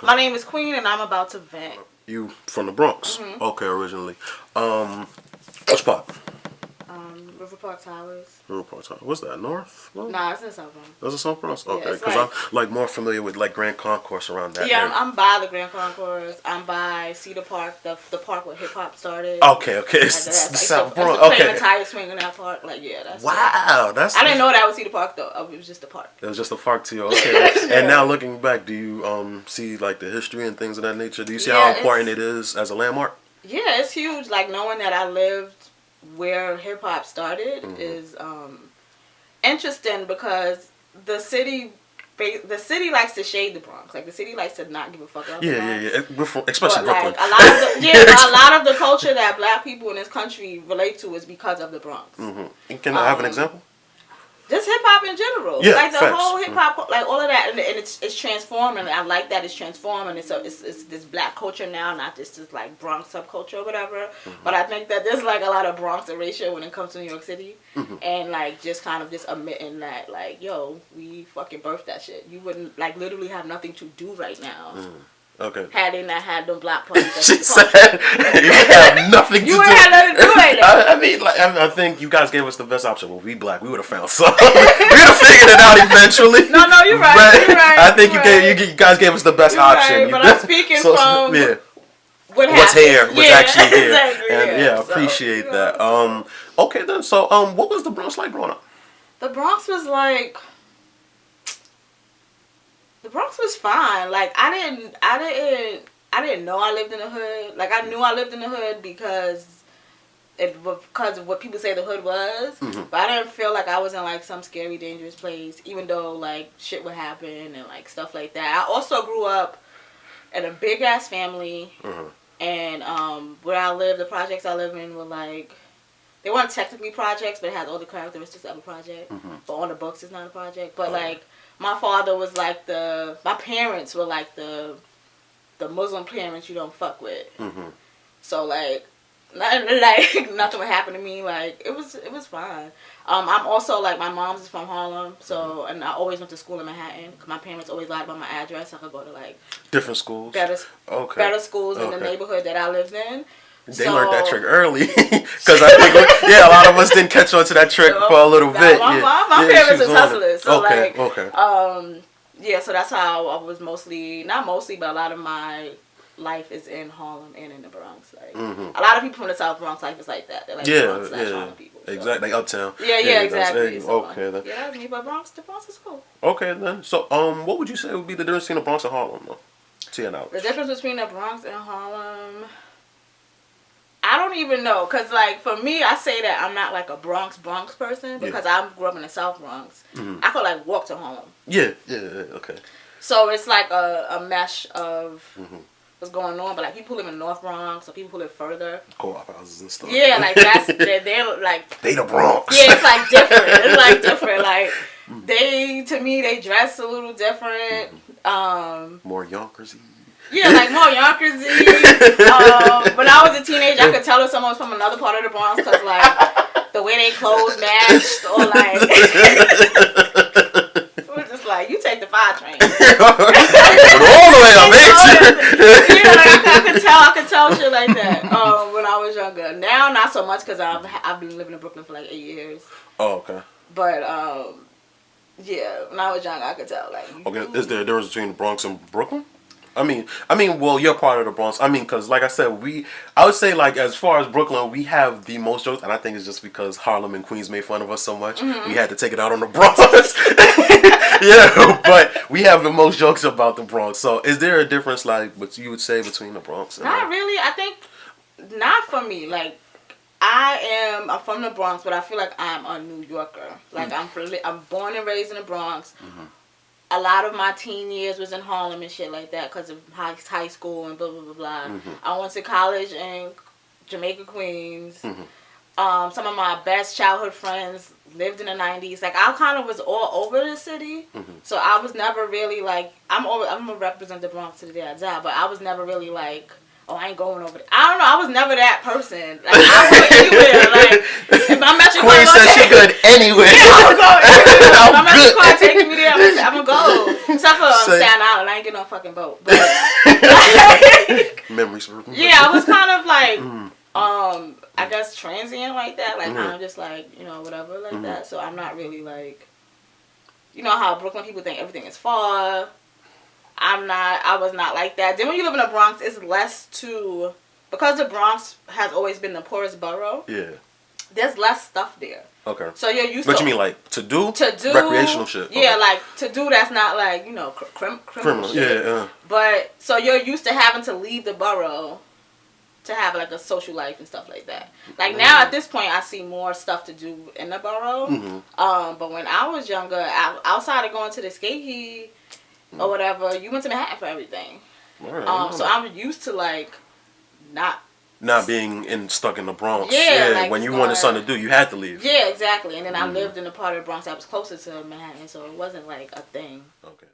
My name is Queen, and I'm about to vent. You from the Bronx? Mm-hmm. Okay, originally. Which part? River Park Towers. River Park Town. What's that? North? No? Nah, it's in South Bronx. That's a South Bronx? Okay, Yeah, it's because like, I'm like more familiar with like Grand Concourse around that yeah, area. I'm by the Grand Concourse. I'm by Cedar Park, the park where hip hop started. Okay, it's Like, the South Bronx. It's Okay. the tire swing in that park. Like, yeah, that's Wow, that's. I didn't know that was Cedar Park though. It was just a park. It was just a park to you. Okay. And now looking back, do you see like the history and things of that nature? Do you see how important it is as a landmark? Yeah, it's huge. Like knowing that I lived where hip hop started is interesting because the city likes to shade the Bronx. Like the city likes to not give a fuck about the Bronx. Especially but, Brooklyn. Like, a lot of the culture that black people in this country relate to is because of the Bronx. Can I have an example? Just hip hop in general, Yeah, like the facts. whole hip hop, like all of that, and it's transformed, and I like that it's transformed, and it's this black culture now, not just this like Bronx subculture or whatever. But I think that there's like a lot of Bronx erasure when it comes to New York City, and like just kind of just admitting that like, yo, we fucking birthed that shit. You wouldn't like literally have nothing to do right now. Okay. Had they not had them black parties. She said you would have nothing to do. You wouldn't have nothing to do right now. I mean, like, I think you guys gave us the best option. Well, we black. We would have found something. We would have figured it out eventually. No, you're right. But You're right. I think you guys gave us the best option. Right, but I'm speaking from what's here, what's actually here. Exactly, and appreciate that. Okay then. So what was the Bronx like growing up? The Bronx was like. The Bronx was fine. Like I didn't know I lived in the hood. Like I knew I lived in the hood because of what people say the hood was. But I didn't feel like I was in like some scary, dangerous place, even though like shit would happen and like stuff like that. I also grew up in a big ass family, and where I lived, the projects I live in were like. They weren't technically projects, but it had all the characteristics of a project. But on the books, it's not a project. But like. My father was like my parents were like the Muslim parents you don't fuck with. So like, nothing would happen to me. Like it was fine. I'm also like my mom's is from Harlem, so and I always went to school in Manhattan. Cause my parents always lied about my address. So I could go to like different schools, better schools in the neighborhood that I lived in. They learned that trick early, because I think a lot of us didn't catch on to that trick for a little bit. My parents is hustlers, so okay. So that's how I was not mostly, but a lot of my life is in Harlem and in the Bronx. Like a lot of people from the South Bronx life is like that. They're like Bronx / Harlem people. So. Exactly, like uptown. Yeah, exactly. So, okay then. Yeah, me, but the Bronx is cool. Okay then. So what would you say would be the difference between the Bronx and Harlem, though? To your knowledge. The difference between the Bronx and Harlem. I don't even know, cause like for me, I say that I'm not like a Bronx person because I grew up in the South Bronx. I could like walk to Harlem. Yeah, okay. So it's like a mesh of what's going on, but like people who live in North Bronx or people who live further. Co-op houses and stuff. Yeah, like they're like they the Bronx. Yeah, it's like different. It's like different. Like to me they dress a little different. More Yonkers-y. Yeah, like more Yonkers-y. When I was a teenager, I could tell if someone was from another part of the Bronx because, like, the way they clothes matched or, like... It was just like, you take the 5 train. All the way up, Yeah, like, I could tell shit like that when I was younger. Now, not so much because I've been living in Brooklyn for, like, 8 years. Oh, okay. But, yeah, when I was younger, I could tell, like... Okay, is there a difference between the Bronx and Brooklyn? I mean, well, you're part of the Bronx. I mean, because like I said, I would say like as far as Brooklyn, we have the most jokes, and I think it's just because Harlem and Queens made fun of us so much, we had to take it out on the Bronx. But we have the most jokes about the Bronx. So, is there a difference, like, what you would say between the Bronx and not really. I think not for me. Like, I'm from the Bronx, but I feel like I'm a New Yorker. Like I'm born and raised in the Bronx. A lot of my teen years was in Harlem and shit like that because of high school and blah, blah, blah, blah. I went to college in Jamaica, Queens. Some of my best childhood friends lived in the 90s. Like, I kind of was all over the city. So I was never really, like, I'm going to represent the Bronx to the day I die, but I was never really, like, oh, I ain't going over there. I don't know. I was never that person. Like, I would go anywhere. Like, if my metric Queen says she good anywhere. Yeah, I would go anywhere. If my I'm metric good. card taking me there, I'm going to go. Except for Staten Island. I ain't getting on a fucking boat. But, like, memories. yeah, I was kind of like, I guess transient like that. Like, I'm just like, you know, whatever like that. So I'm not really like, you know how Brooklyn people think everything is far. I was not like that. Then when you live in the Bronx, it's less to, because the Bronx has always been the poorest borough. Yeah. There's less stuff there. Okay. So you're used to. What you mean, like to do? Recreational shit. Yeah, okay. Like to do that's not like, you know, criminal shit. Yeah. But so you're used to having to leave the borough to have like a social life and stuff like that. Like now at this point, I see more stuff to do in the borough. But when I was younger, outside of going to the skate heat or whatever, you went to Manhattan for everything. Right, so I'm used to like not being stuck in the Bronx. Yeah, like when you wanted something to do, you had to leave. Yeah, exactly. And then I lived in a part of the Bronx that was closer to Manhattan, so it wasn't like a thing. Okay.